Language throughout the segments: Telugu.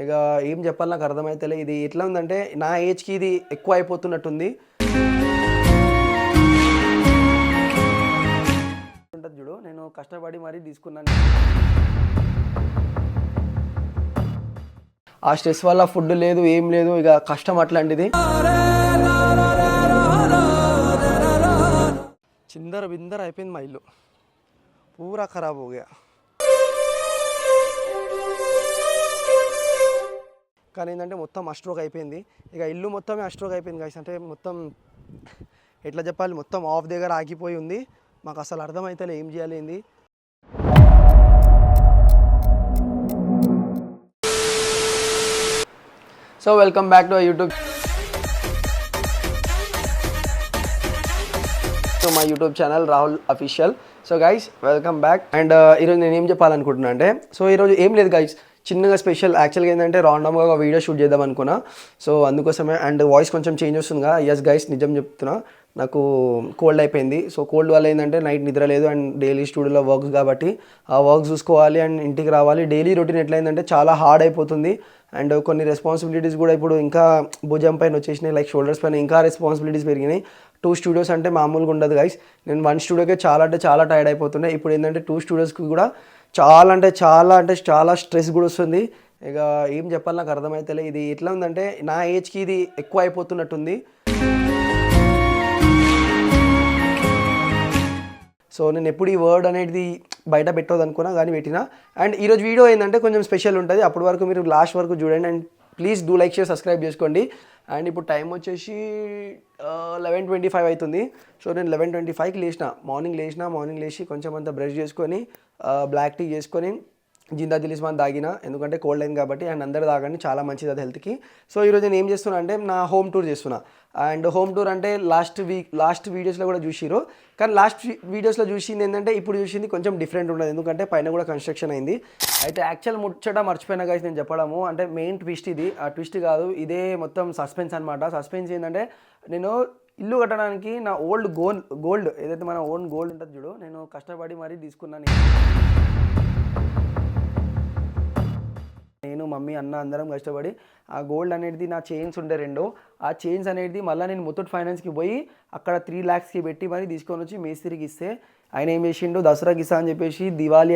ఇక ఏం చెప్పాలి నాకు అర్థమైతలే. ఇది ఎట్లా ఉందంటే నా ఏజ్కి ఇది ఎక్కువ అయిపోతున్నట్టుంది. ఉంటుంది చూడు, నేను కష్టపడి మరీ తీసుకున్నాను. ఆ స్ట్రెస్ వల్ల ఫుడ్ లేదు, ఏం లేదు, ఇక కష్టం అట్లాంటిది. చిందర బిందర అయిపోయింది మా ఇల్లు, పూరా ఖరాబ్ హోగా. కానీ ఏంటంటే మొత్తం అస్ట్రోక్ అయిపోయింది. ఇక ఇల్లు మొత్తమే అస్ట్రోక్ అయిపోయింది గైస్. అంటే మొత్తం ఎట్లా చెప్పాలి, మొత్తం ఆఫ్ దగ్గర ఆగిపోయి ఉంది. మాకు అసలు అర్థమైతే ఏం చేయాలి ఏంది. So welcome back to YouTube my YouTube channel Rahul official. So guys welcome back. And ఈరోజు నేను ఏం చెప్పాలనుకుంటున్నా అంటే, సో ఈరోజు ఏం లేదు గైస్, చిన్నగా స్పెషల్. యాక్చువల్గా ఏంటంటే రాండమ్గా ఒక వీడియో షూట్ చేద్దాం అనుకున్నా. సో అందుకోసమే. అండ్ వాయిస్ కొంచెం చేంజ్ వస్తుందిగా. ఎస్ గైస్, నిజం చెప్తున్నా, నాకు కోల్డ్ అయిపోయింది. సో కోల్డ్ వల్ల ఏంటంటే నైట్ నిద్ర లేదు. అండ్ డైలీ స్టూడియోలో వర్క్స్ కాబట్టి ఆ వర్క్ చూసుకోవాలి అండ్ ఇంటికి రావాలి. డైలీ రొటీన్ ఎట్లయిందంటే చాలా హార్డ్ అయిపోతుంది. అండ్ కొన్ని రెస్పాన్సిబిలిటీస్ కూడా ఇప్పుడు ఇంకా భుజం పైన వచ్చేసినాయి, లైక్ షోల్డర్స్ పైన ఇంకా రెస్పాన్సిబిలిటీస్ పెరిగినాయి. 2 స్టూడియోస్ అంటే మామూలుగా ఉండదు గైస్. నేను 1 స్టూడియోకే చాలా అంటే చాలా టైర్డ్ అయిపోతున్నాయి. ఇప్పుడు ఏంటంటే 2 స్టూడియోస్కి కూడా చాలా స్ట్రెస్ కూడా వస్తుంది. ఇక ఏం చెప్పాలి నాకు అర్థమైతలే. ఇది ఎట్లా ఉందంటే నా ఏజ్కి ఇది ఎక్కువ అయిపోతున్నట్టుంది. సో నేను ఎప్పుడు ఈ వర్డ్ అనేది బయట పెట్టవద్దు అనుకున్నా, కానీ పెట్టినా. అండ్ ఈరోజు వీడియో ఏంటంటే కొంచెం స్పెషల్ ఉంటుంది. అప్పటి వరకు మీరు లాస్ట్ వరకు చూడండి. And please do like, share, subscribe చేసుకోండి. అండ్ ఇప్పుడు టైం వచ్చేసి 11:25 అవుతుంది. సో నేను 11:25కి మార్నింగ్ లేచి కొంచెం అంతా బ్రష్ చేసుకొని బ్లాక్ టీ చేసుకొని జిందా దిలిస్మాన్ తాగిన, ఎందుకంటే కోల్డ్ అయింది కాబట్టి. అండ్ అందరు తాగండి, చాలా మంచిది అది హెల్త్కి. సో ఈరోజు నేను ఏం చేస్తున్నా అంటే నా హోమ్ టూర్ చేస్తున్నా. అండ్ హోమ్ టూర్ అంటే లాస్ట్ వీడియోస్లో కూడా చూసిరు, కానీ లాస్ట్ వీడియోస్లో చూసింది ఏంటంటే ఇప్పుడు చూసింది కొంచెం డిఫరెంట్ ఉండదు, ఎందుకంటే పైన కూడా కన్స్ట్రక్షన్ అయింది. అయితే యాక్చువల్ ముచ్చట మర్చిపోయినా గైస్ నేను చెప్పడము. అంటే మెయిన్ ట్విస్ట్ ఇది, ఆ ట్విస్ట్ కాదు, ఇదే మొత్తం సస్పెన్స్ అనమాట. సస్పెన్స్ ఏంటంటే, నేను ఇల్లు కట్టడానికి నా గోల్డ్ ఏదైతే మన ఓన్ గోల్డ్ ఉంటుంది చూడు, నేను కష్టపడి మరీ తీసుకున్నాను. నేను, మమ్మీ, అన్న అందరం కష్టపడి ఆ గోల్డ్ అనేది, నా చైన్స్ ఉండే 2, ఆ చైన్స్ అనేది మళ్ళీ నేను ముత్తూట్ ఫైనాన్స్కి పోయి అక్కడ 3 lakhsకి పెట్టి మరి తీసుకొని వచ్చి మేస్త్రికి ఇస్తే, ఆయన ఏం చేసిండు, దసరాకి ఇస్తా అని చెప్పేసి దివాళీ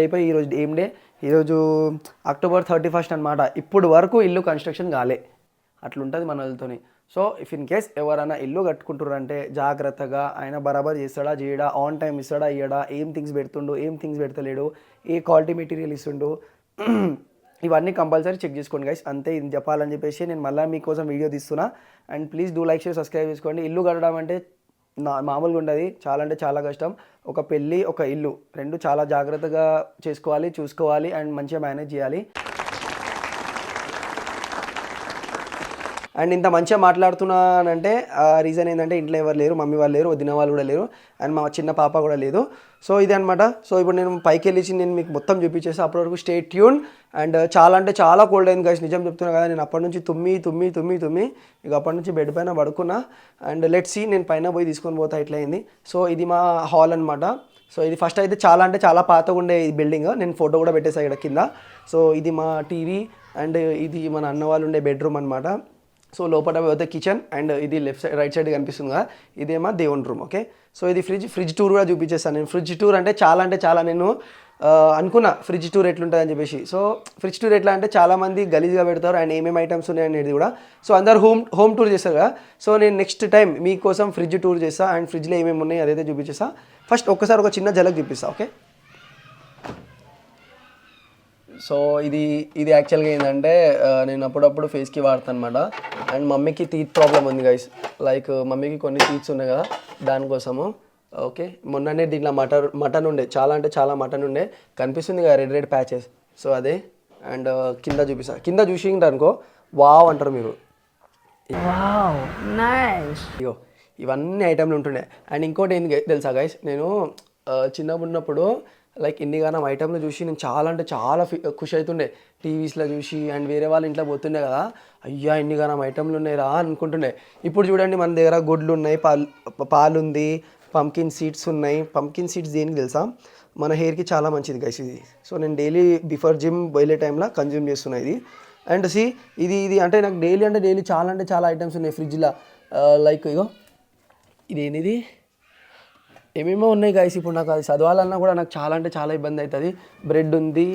అయిపోయి ఈరోజు ఏం డే, ఈరోజు October 31st అనమాట. ఇప్పుడు వరకు ఇల్లు కన్స్ట్రక్షన్ కాలే. అట్లుంటుంది మన వాళ్ళతోని. సో ఇఫ్ ఇన్ కేస్ ఎవరైనా ఇల్లు కట్టుకుంటారంటే జాగ్రత్తగా, ఆయన బరాబర్ చేస్తాడా చేయడా, ఆన్ టైం ఇస్తాడా ఇయ్యడా, ఏం థింగ్స్ పెడుతుండు, ఏం థింగ్స్ పెడతలేడు, ఏ క్వాలిటీ మెటీరియల్ ఇస్తుండు, ఇవన్నీ కంపల్సరీ చెక్ చేసుకోండి గైస్. అంతే, ఇది చెప్పాలని చెప్పేసి నేను మళ్ళీ మీకోసం వీడియో తీస్తున్నా. And please do like, share, subscribe చేసుకోండి. ఇల్లు కట్టడం అంటే మామూలుగా ఉండదు, చాలా అంటే చాలా కష్టం. ఒక పెళ్ళి, ఒక ఇల్లు 2 చాలా జాగ్రత్తగా చేసుకోవాలి, చూసుకోవాలి అండ్ మంచిగా మేనేజ్ చేయాలి. అండ్ ఇంత మంచిగా మాట్లాడుతున్నానంటే రీజన్ ఏంటంటే, ఇంట్లో ఎవరు లేరు, మమ్మీ వాళ్ళు లేరు, వదిన వాళ్ళు కూడా లేరు, అండ్ మా చిన్న పాప కూడా లేదు. సో ఇది అనమాట. సో ఇప్పుడు నేను పైకి వెళ్ళి నేను మీకు మొత్తం చూపించేసి, అప్పటి వరకు స్టే ట్యూన్. అండ్ చాలా అంటే చాలా కోల్డ్ అయింది గైస్, నిజం చెప్తున్నా కదా. నేను అప్పటి నుంచి తుమ్మి ఇక అప్పటి నుంచి బెడ్ పైన పడుకున్నా. అండ్ లెట్స్ సీ, నేను పైన పోయి తీసుకొని పోతా ఇట్లా అయింది. సో ఇది మా హాల్ అనమాట. సో ఇది ఫస్ట్ అయితే చాలా అంటే చాలా పాతగా ఉండే ఈ బిల్డింగ్, నేను ఫోటో కూడా పెట్టేసాను ఇక్కడ కింద. సో ఇది మా టీవీ అండ్ ఇది మన అన్న వాళ్ళు ఉండే బెడ్రూమ్ అనమాట. సో లోపల పోతే కిచెన్, అండ్ ఇది రైట్ సైడ్ కనిపిస్తుంది కదా, ఇదేమో దేవుని రూమ్. ఓకే, సో ఇది ఫ్రిడ్జ్ టూర్ కూడా చూపించేస్తాను నేను. ఫ్రిడ్జ్ టూర్ అంటే చాలా నేను అనుకున్నా ఫ్రిడ్జ్ టూర్ ఎట్లుంటుంది అని చెప్పేసి. సో ఫ్రిడ్జ్ టూర్ ఎట్లా అంటే, చాలామంది గలీజ్గా పెడతారు అండ్ ఏమేమి ఐటమ్స్ ఉన్నాయి అనేది కూడా. సో అందరు హోమ్ టూర్ చేస్తారు కదా. సో నేను నెక్స్ట్ టైం మీకోసం ఫ్రిడ్జ్ టూర్ చేస్తా అండ్ ఫ్రిడ్జ్లో ఏమేమి ఉన్నాయి అదైతే చూపించేస్తా. ఫస్ట్ ఒక్కసారి ఒక చిన్న ఝలక్ చూపిస్తా. ఓకే, సో ఇది యాక్చువల్గా ఏంటంటే నేను అప్పుడప్పుడు ఫేస్కి వాడతాను అనమాట. అండ్ మమ్మీకి టీత్ ప్రాబ్లం ఉంది గైస్, లైక్ మమ్మీకి కొన్ని టీత్స్ ఉన్నాయి కదా, దానికోసము. ఓకే, మొన్ననే దీంట్లో మటన్ ఉండే, చాలా అంటే చాలా మటన్ ఉండే, కనిపిస్తుంది కదా రెడ్ ప్యాచెస్. సో అదే. అండ్ కింద చూపిస్తా, కింద చూసింటారనుకో వావ్ అంటారు మీరు. ఇగో ఇవన్నీ ఐటెంలు ఉంటుండే. అండ్ ఇంకోటి ఏంది తెలుసా గైస్, నేను చిన్నగా ఉన్నప్పుడు లైక్ ఇన్నిగానం ఐటెంలు చూసి నేను చాలా అంటే చాలా ఖుషి అవుతుండే, టీవీస్లో చూసి. అండ్ వేరే వాళ్ళ ఇంట్లో పోతుండే కదా, అయ్యా ఇన్నిగానం ఐటెంలు ఉన్నాయి రా అనుకుంటుండే. ఇప్పుడు చూడండి మన దగ్గర గుడ్లు ఉన్నాయి, పాలు ఉంది, పంకిన్ సీడ్స్ ఉన్నాయి. పంకిన్ సీడ్స్ దేనికి తెలుసా, మన హెయిర్కి చాలా మంచిది గైస్ ఇది. సో నేను డైలీ బిఫోర్ జిమ్ వెళ్ళే టైంలో కన్జ్యూమ్ చేస్తున్నా ఇది. అండ్ ఇది అంటే నాకు డైలీ చాలా ఐటమ్స్ ఉన్నాయి ఫ్రిడ్జ్లో. లైక్ ఇగో ఇదేంటిది ఏమేమో ఉన్నాయి గైస్. ఇప్పుడు నాకు అది చదవాలన్నా కూడా నాకు చాలా ఇబ్బంది అవుతుంది. బ్రెడ్ ఉంది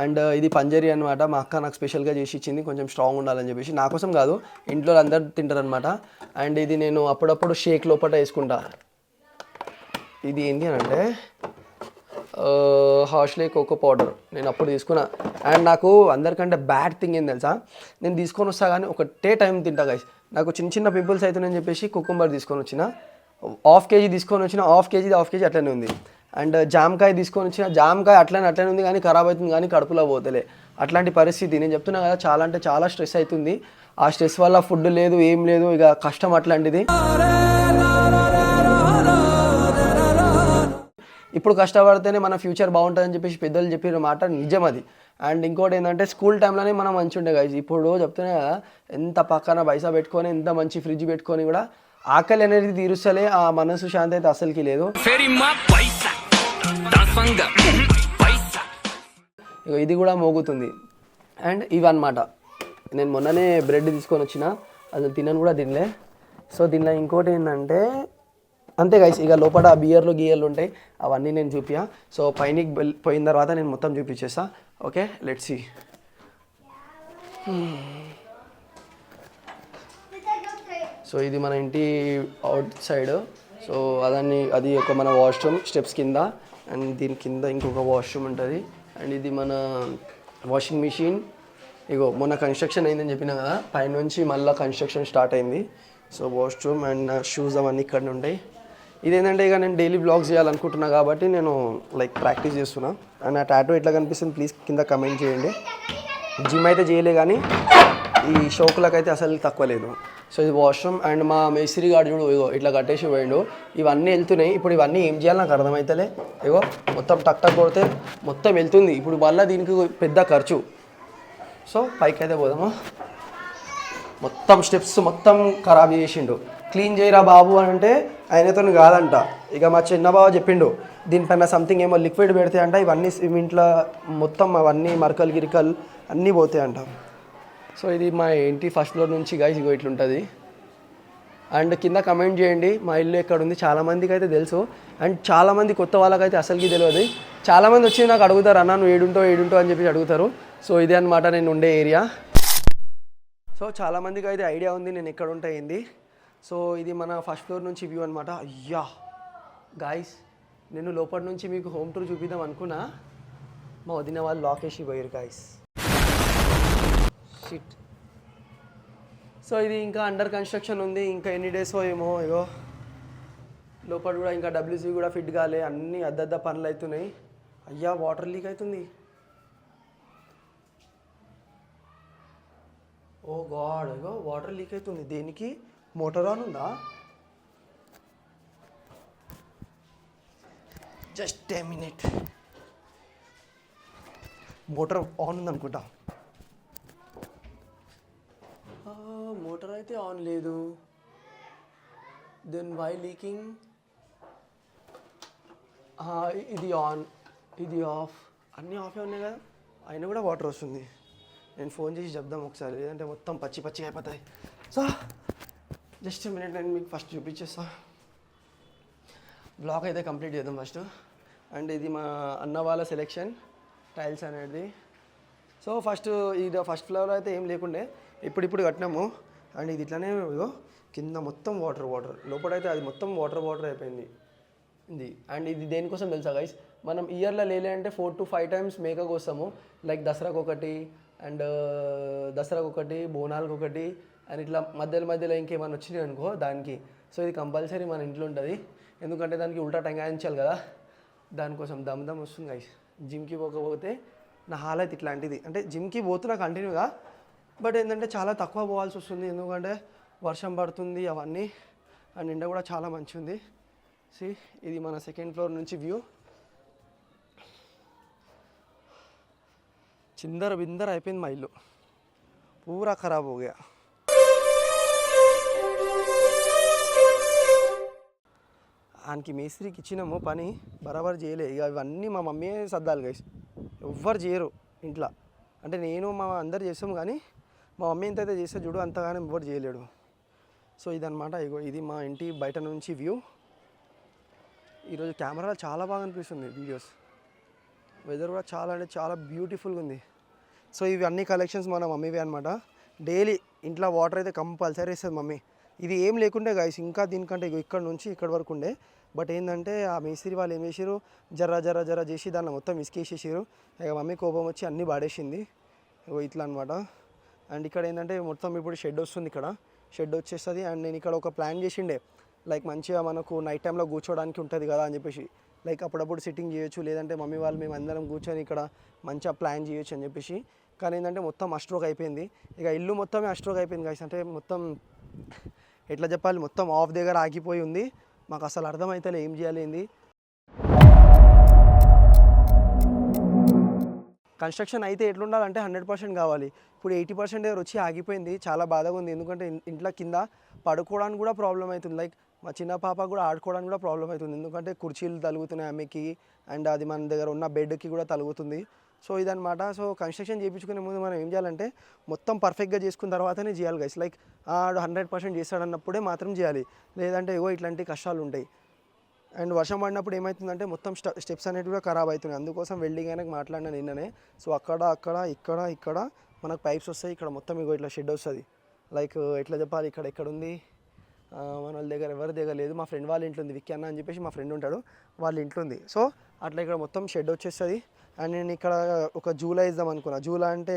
అండ్ ఇది పంజరీ అనమాట. మా అక్క నాకు స్పెషల్గా చేసి ఇచ్చింది, కొంచెం స్ట్రాంగ్ ఉండాలని చెప్పేసి. నా కోసం కాదు, ఇంట్లో అందరు తింటారనమాట. అండ్ ఇది నేను అప్పుడప్పుడు షేక్ లోపల వేసుకుంటా. ఇది ఏంటి అని అంటే హార్స్లీ కోకో పౌడర్ నేను అప్పుడు తీసుకున్నా. అండ్ నాకు అందరికంటే బ్యాడ్ థింగ్ ఏం తెలుసా, నేను తీసుకొని వస్తా కానీ ఒకటే టైం తింటా గైస్. నాకు చిన్న పింపుల్స్ అవుతున్నాయని చెప్పేసి కుకుంబర్ తీసుకొని వచ్చిన, హాఫ్ కేజీ హాఫ్ కేజీ అట్లనే ఉంది. అండ్ జామకాయ తీసుకొని వచ్చిన, జామకాయ అట్లనే ఉంది కానీ ఖరాబ్ అవుతుంది కానీ కడుపులో పోతలే. అట్లాంటి పరిస్థితి. నేను చెప్తున్నా కదా, చాలా స్ట్రెస్ అవుతుంది. ఆ స్ట్రెస్ వల్ల ఫుడ్ లేదు, ఏం లేదు, ఇక కష్టం అట్లాంటిది. ఇప్పుడు కష్టపడితేనే మన ఫ్యూచర్ బాగుంటుందని చెప్పేసి పెద్దలు చెప్పిన మాట నిజం అది. అండ్ ఇంకోటి ఏంటంటే స్కూల్ టైంలోనే మనం మంచిగా ఉండే గైస్. ఇప్పుడు చెప్తున్నా కదా, ఎంత పక్కన పైసా పెట్టుకొని, ఎంత మంచి ఫ్రిడ్జ్ పెట్టుకొని కూడా ఆకలి అనేది తీరుస్తలే, ఆ మనసు శాంతి అయితే అసలుకి లేదు. ఇది కూడా మోగుతుంది. అండ్ ఇవన్నమాట, నేను మొన్ననే బ్రెడ్ తీసుకొని వచ్చిన, అది తినను కూడా తినలే. సో దీనిలో ఇంకోటి ఏంటంటే అంతే గైస్, ఇక లోపల గీయర్లు ఉంటాయి, అవన్నీ నేను చూపియా. సో పైనకి పోయిన తర్వాత నేను మొత్తం చూపించేస్తా. Okay, let's see. సో ఇది మన ఇంటి అవుట్ సైడ్. సో అది ఒక మన వాష్రూమ్ స్టెప్స్ కింద, అండ్ దీని కింద ఇంకొక వాష్రూమ్ ఉంటుంది. అండ్ ఇది మన వాషింగ్ మిషన్. ఇగో మొన్న కన్స్ట్రక్షన్ అయిందని చెప్పినా కదా, పైనుంచి మళ్ళీ కన్స్ట్రక్షన్ స్టార్ట్ అయింది. సో వాష్రూమ్ అండ్ నా షూస్ అవన్నీ ఇక్కడ ఉంటాయి. ఇదేంటంటే ఇక నేను డైలీ బ్లాగ్స్ చేయాలనుకుంటున్నా కాబట్టి నేను లైక్ ప్రాక్టీస్ చేస్తున్నా. అండ్ నా టాటూ ఎట్లా కనిపిస్తుంది ప్లీజ్ కింద కమెంట్ చేయండి. జిమ్ అయితే చేయలే కానీ ఈ షోకులకైతే అసలు తక్కువ లేదు. సో ఇది వాష్రూమ్. అండ్ మా మేస్త్రి గారు చూడు ఇగో ఇట్లా కట్టేసి పోయిండు. ఇవన్నీ వెళ్తున్నాయి. ఇప్పుడు ఇవన్నీ ఏం చేయాలి నాకు అర్థమవుతలే. ఇగో మొత్తం టక్ కొడితే మొత్తం వెళ్తుంది. ఇప్పుడు మళ్ళీ దీనికి పెద్ద ఖర్చు. సో పైకి అయితే పోదాము. మొత్తం స్టెప్స్ మొత్తం ఖరాబ్ చేసిండు. క్లీన్ చేయరా బాబు అని అంటే ఆయనతో కాదంట. ఇక మా చిన్న బావ చెప్పిండు, దీనిపైన సంథింగ్ ఏమో లిక్విడ్ పెడితే అంట ఇవన్నీ సిమెంట్లో మొత్తం అవన్నీ గిరికలు అన్నీ పోతాయి అంట. సో ఇది మా ఇంటి ఫస్ట్ ఫ్లోర్ నుంచి గైస్ ఇగో ఇట్లుంటుంది. అండ్ కింద కమెంట్ చేయండి మా ఇల్లు ఎక్కడ ఉంది. చాలామందికి అయితే తెలుసు, అండ్ చాలామంది కొత్త వాళ్ళకైతే అసలుకి తెలియదు. చాలామంది వచ్చి నాకు అడుగుతారు, అన్న నువ్వు ఏడుంటావు అని చెప్పి అడుగుతారు. సో ఇదే అనమాట నేను ఉండే ఏరియా. సో చాలామందికి అయితే ఐడియా ఉంది నేను ఎక్కడ ఉంటాయింది. సో ఇది మన ఫస్ట్ ఫ్లోర్ నుంచి వ్యూ అనమాట. అయ్యా గాయస్, నేను లోపల నుంచి మీకు హోమ్ టూర్ చూపిద్దాం అనుకున్నా, మా వదిన వాళ్ళు లాక్ వేసి పోయారు గాయస్. షిట్. సో ఇది ఇంకా అండర్ కన్స్ట్రక్షన్ ఉంది, ఇంకా ఎన్ని డేస్ ఏమో. ఇగో లోపల కూడా ఇంకా WC కూడా ఫిట్ కాలే, అన్నీ అద్దద్ద పనులు అవుతున్నాయి. అయ్యా వాటర్ లీక్ అవుతుంది. ఓ గాడ్, ఇగో వాటర్ లీక్ అవుతుంది. దేనికి? మోటార్ ఆన్ ఉందా? Just a minute. Motor on ఉందనుకుంటా. మోటార్ అయితే ఆన్ లేదు. Then why leaking? ఇది ఆన్, ఇది ఆఫ్, అన్నీ ఆఫే ఉన్నాయి కదా, అయినా కూడా వాటర్ వస్తుంది. నేను ఫోన్ చేసి చెప్దాం ఒకసారి, లేదంటే మొత్తం పచ్చి అయిపోతాయి. సో జస్ట్ మినిట్, నేను మీకు ఫస్ట్ చూపించేస్తా. బ్లాగ్ అయితే కంప్లీట్ చేద్దాం ఫస్ట్. అండ్ ఇది మా అన్న వాళ్ళ సెలెక్షన్ టైల్స్ అనేది. సో ఇది ఫస్ట్ ఫ్లోర్ అయితే ఏం లేకుండే, ఇప్పుడు కట్టినాము. అండ్ ఇది ఇట్లానే ఇగో కింద మొత్తం వాటర్ లోపలైతే అది మొత్తం వాటర్ అయిపోయింది ఇది. అండ్ ఇది దేనికోసం తెలుసా గైస్, మనం ఇయర్లో అంటే 4 to 5 times మేకకు వస్తాము. లైక్ దసరాకు ఒకటి, బోనాలకు ఒకటి, అండ్ ఇట్లా మధ్యలో ఇంకేమైనా వచ్చినాయి అనుకో దానికి. సో ఇది కంపల్సరీ మన ఇంట్లో ఉంటుంది, ఎందుకంటే దానికి ఉల్టా టంగాయించాలి కదా, దానికోసం దమ్ వస్తుంది గైస్. జిమ్కి పోకపోతే నా హాలత్ ఇట్లాంటిది. అంటే జిమ్కి పోతున్నా కంటిన్యూగా, బట్ ఏంటంటే చాలా తక్కువ పోవాల్సి వస్తుంది, ఎందుకంటే వర్షం పడుతుంది అవన్నీ. అండ్ ఎండ కూడా చాలా మంచిగా ఉంది. ఇది మన సెకండ్ ఫ్లోర్ నుంచి వ్యూ. బిందర అయిపోయింది మా ఇల్లు, పూరా ఖరాబ్ हो गया. ఆయనకి మేస్త్రికి ఇచ్చినాము పని బరాబర్ చేయలే. ఇక ఇవన్నీ మా మమ్మీయే సర్దాలి గైస్, ఎవ్వరు చేయరు ఇంట్లో. అంటే నేను మా అందరు చేస్తాము కానీ మా మమ్మీ ఎంతైతే చేస్తే చూడు అంతగానే ఎవ్వరు చేయలేడు. సో ఇదనమాట. ఇగో ఇది మా ఇంటి బయట నుంచి వ్యూ. ఈరోజు కెమెరా చాలా బాగా అనిపిస్తుంది వీడియోస్. వెదర్ కూడా చాలా అంటే చాలా బ్యూటిఫుల్గా ఉంది. సో ఇవి అన్ని కలెక్షన్స్ మన మమ్మీవే అనమాట. డైలీ ఇంట్లో వాటర్ అయితే కంపల్సరీ ఇస్తుంది మమ్మీ. ఇది ఏం లేకుండే గాయస్, ఇంకా దీనికంటే ఇక్కడ నుంచి ఇక్కడ వరకు ఉండే. బట్ ఏంటంటే ఆ మేస్త్రి వాళ్ళు ఏం చేసారు, జర్ర చేసి దాన్ని మొత్తం ఇసుకేసేసారు. ఇక మమ్మీ కోపం వచ్చి అన్నీ పాడేసింది. ఇట్లా అనమాట. అండ్ ఇక్కడ ఏంటంటే మొత్తం ఇప్పుడు షెడ్ వస్తుంది. ఇక్కడ షెడ్ వచ్చేస్తుంది. అండ్ నేను ఇక్కడ ఒక ప్లాన్ చేసిండే, లైక్ మంచిగా మనకు నైట్ టైంలో కూర్చోడానికి ఉంటుంది కదా అని చెప్పేసి, లైక్ అప్పుడప్పుడు సిట్టింగ్ చేయొచ్చు, లేదంటే మమ్మీ వాళ్ళు మేము అందరం కూర్చొని ఇక్కడ మంచిగా ప్లాన్ చేయొచ్చు అని చెప్పేసి. కానీ ఏంటంటే మొత్తం అస్ట్రోక్ అయిపోయింది. ఇక ఇల్లు మొత్తమే అస్ట్రోక్ అయిపోయింది గాయస్. అంటే మొత్తం ఎట్లా చెప్పాలి, మొత్తం ఆఫ్ దగ్గర ఆగిపోయి ఉంది. మాకు అసలు అర్థమైతే ఏం చేయాలి ఏంది. కన్స్ట్రక్షన్ అయితే ఎట్లుండాలంటే 100% కావాలి. ఇప్పుడు 80% దగ్గర వచ్చి ఆగిపోయింది. చాలా బాధగా ఉంది. ఎందుకంటే ఇంట్లో కింద పడుకోవడానికి కూడా ప్రాబ్లం అవుతుంది. లైక్ మా చిన్న పాప కూడా ఆడుకోవడానికి కూడా ప్రాబ్లం అవుతుంది. ఎందుకంటే కుర్చీలు తలుగుతున్నాయి ఆమెకి, అండ్ అది మన దగ్గర ఉన్న బెడ్కి కూడా తలుగుతుంది. సో ఇదనమాట. సో కన్స్ట్రక్షన్ చేయించుకునే ముందు మనం ఏం చేయాలంటే మొత్తం పర్ఫెక్ట్గా చేసుకున్న తర్వాతనే చేయాలి గైస్. లైక్ 100% చేస్తాడన్నప్పుడే మాత్రం చేయాలి, లేదంటే ఏవో ఇట్లాంటి కష్టాలు ఉంటాయి. అండ్ వర్షం పడినప్పుడు ఏమవుతుందంటే మొత్తం స్టెప్స్ అనేవి కూడా ఖరాబ్ అవుతున్నాయి. అందుకోసం వెల్డింగ్ అయినా మాట్లాడినా నిన్ననే. సో అక్కడ ఇక్కడ మనకు పైప్స్ వస్తాయి. ఇక్కడ మొత్తం ఇగో ఇట్లా షెడ్ వస్తుంది. లైక్ ఎట్లా చెప్పాలి, ఇక్కడ ఉంది మన వాళ్ళ దగ్గర, ఎవరి దగ్గర లేదు. మా ఫ్రెండ్ వాళ్ళ ఇంట్లో ఉంది, విక్కీ అన్న అని చెప్పేసి మా ఫ్రెండ్ ఉంటాడు, వాళ్ళ ఇంట్లో ఉంది. సో అట్లా ఇక్కడ మొత్తం షెడ్ వచ్చేస్తుంది. అండ్ నేను ఇక్కడ ఒక జూలా వేద్దాం అనుకున్నా. జూలా అంటే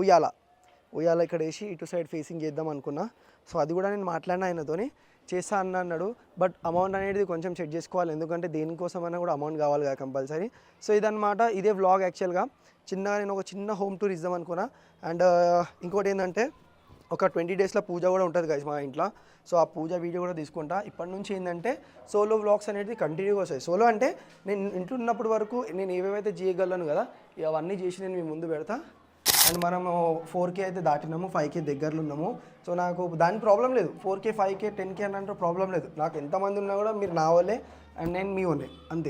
ఉయ్యాల ఇక్కడ వేసి ఇటు సైడ్ ఫేసింగ్ చేద్దాం అనుకున్నా. సో అది కూడా నేను మాట్లాడిన ఆయనతోని, చేస్తా అన్నాడు. బట్ అమౌంట్ అనేది కొంచెం చెక్ చేసుకోవాలి, ఎందుకంటే దేనికోసమైనా కూడా అమౌంట్ కావాలి కదా కంపల్సరీ. సో ఇదనమాట. ఇదే వ్లాగ్ యాక్చువల్గా చిన్నగా నేను ఒక చిన్న హోమ్ టూర్ ఇద్దాం అనుకున్నా. అండ్ ఇంకోటి ఏంటంటే ఒక 20 డేస్లో పూజ కూడా ఉంటుంది గైస్ మా ఇంట్లో. సో ఆ పూజ వీడియో కూడా తీసుకుంటా. ఇప్పటి నుంచి ఏంటంటే సోలో వ్లాగ్స్ అనేది కంటిన్యూగా వస్తాయి. సోలో అంటే నేను ఇంట్లో ఉన్నప్పటి వరకు నేను ఏవేవైతే చేయగలను కదా అవన్నీ చేసి నేను మీ ముందు పెడతా. అండ్ మనము 4K అయితే దాటినాము, 5K దగ్గరలో ఉన్నాము. సో నాకు దాని ప్రాబ్లం లేదు. 4K 5K 10K అని అంటే ప్రాబ్లం లేదు. నాకు ఎంతమంది ఉన్నా కూడా మీరు నా వాళ్ళే అండ్ నేను మీ వాళ్ళే, అంతే.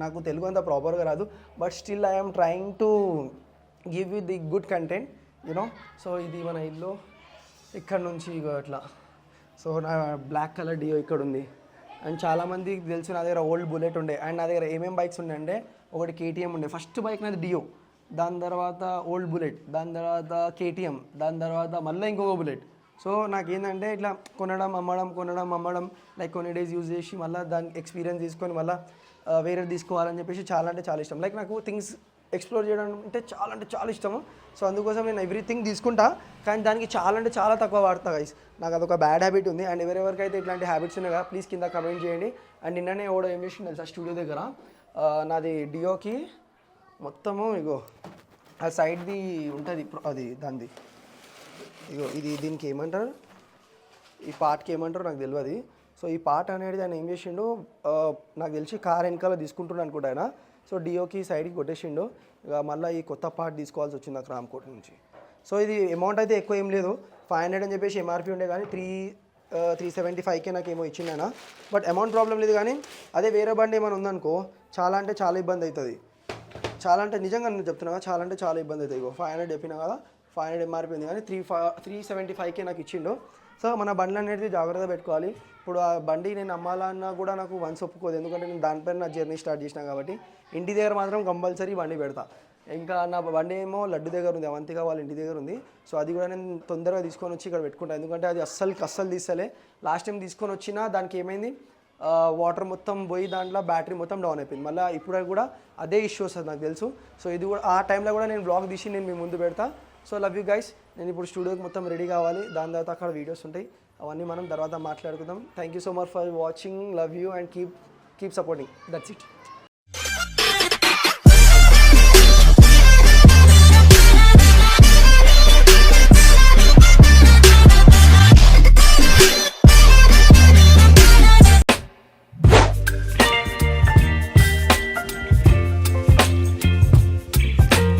నాకు తెలుగు అంత ప్రాపర్గా రాదు, but still I'm trying to give you the good content you know. So ఇది మన ఇల్లు. ఇక్కడ నుంచి ఇగో అట్లా. సో నా బ్లాక్ కలర్ డియో ఇక్కడ ఉంది. అండ్ చాలామందికి తెలుసు నా దగ్గర ఓల్డ్ బుల్లెట్ ఉండే. అండ్ నా దగ్గర ఏమేమి బైక్స్ ఉండే అంటే ఒకటి KTM ఉండే, ఫస్ట్ బైక్ నాది డియో, దాని తర్వాత ఓల్డ్ బుల్లెట్, దాని తర్వాత KTM, దాని తర్వాత మళ్ళీ ఇంకొక బుల్లెట్. సో నాకేంటంటే ఇట్లా కొనడం అమ్మడం లైక్ కొన్ని డేస్ యూజ్ చేసి మళ్ళీ దాని ఎక్స్పీరియన్స్ తీసుకొని మళ్ళీ వేరే తీసుకోవాలని చెప్పేసి చాలా అంటే చాలా ఇష్టం. లైక్ నాకు థింగ్స్ ఎక్స్ప్లోర్ చేయడం అంటే చాలా ఇష్టము. సో అందుకోసం నేను ఎవ్రీథింగ్ తీసుకుంటా, కానీ దానికి చాలా తక్కువ వాడతా గైస్. నాకు అదొక బ్యాడ్ హ్యాబిట్ ఉంది. అండ్ ఎవరెవరికైతే ఇట్లాంటి హ్యాబిట్స్ ఉన్నాయి కదా ప్లీజ్ కింద కమెంట్ చేయండి. అండ్ నిన్ననే ఎవడో ఏం చేసింది తెలుసా, స్టూడియో దగ్గర నాది డియోకి మొత్తము ఇగో ఆ సైడ్ది ఉంటుంది అది దానిది ఇగో ఇది, దీనికి ఏమంటారు, ఈ పార్ట్కి ఏమంటారు నాకు తెలియదు. సో ఈ పార్ట్ అనేది ఆయన ఏం చేసిండు, నాకు తెలిసి కార్ వెనకాల తీసుకుంటున్నాను అనుకుంటా ఆయన. సో డియోకి సైడ్కి కొట్టేసిండు. ఇక మళ్ళీ ఈ కొత్త పార్ట్ తీసుకోవాల్సి వచ్చింది నాకు రామ్కోట్ నుంచి. సో ఇది అమౌంట్ అయితే ఎక్కువ ఏం లేదు, 500 అని చెప్పేసి MRP ఉండే, కానీ 375K నాకు ఏమో ఇచ్చింది ఆయన. బట్ అమౌంట్ ప్రాబ్లం లేదు. కానీ అదే వేరే బండి ఏమైనా ఉందనుకో చాలా అంటే చాలా ఇబ్బంది అవుతుంది. చాలా అంటే నిజంగా నేను చెప్తున్నా కదా, చాలా అంటే చాలా ఇబ్బంది అవుతుంది. ఇగో 500 చెప్పినా కదా, 500 MRP ఉంది, కానీ 375K నాకు ఇచ్చిండు. సో మన బండ్లు అనేది జాగ్రత్తగా పెట్టుకోవాలి. ఇప్పుడు ఆ బండి నేను అమ్మాలన్నా కూడా నాకు వన్స్ ఒప్పుకోదు, ఎందుకంటే నేను దానిపైన నా జర్నీ స్టార్ట్ చేసినా కాబట్టి. ఇంటి దగ్గర మాత్రం కంపల్సరీ బండి పెడతా. ఇంకా నా బండి ఏమో లడ్డు దగ్గర ఉంది, అవంతిగా వాళ్ళ ఇంటి దగ్గర ఉంది. సో అది కూడా నేను తొందరగా తీసుకొని వచ్చి ఇక్కడ పెట్టుకుంటాను, ఎందుకంటే అది అస్సలు తీస్తలే. లాస్ట్ టైం తీసుకొని వచ్చినా దానికి ఏమైంది, వాటర్ మొత్తం పోయి దాంట్లో బ్యాటరీ మొత్తం డౌన్ అయిపోయింది. మళ్ళీ ఇప్పుడు కూడా అదే ఇష్యూ వస్తుంది నాకు తెలుసు. సో ఇది కూడా ఆ టైంలో కూడా నేను బ్లాగ్ తీసి నేను మీ ముందు పెడతా. So love you guys. నేను ఇప్పుడు స్టూడియోకి మొత్తం రెడీ కావాలి, దాని తర్వాత అక్కడ వీడియోస్ ఉంటాయి, అవన్నీ మనం తర్వాత మాట్లాడుకుందాం. Thank you so much for watching. Love you and keep supporting. That's it.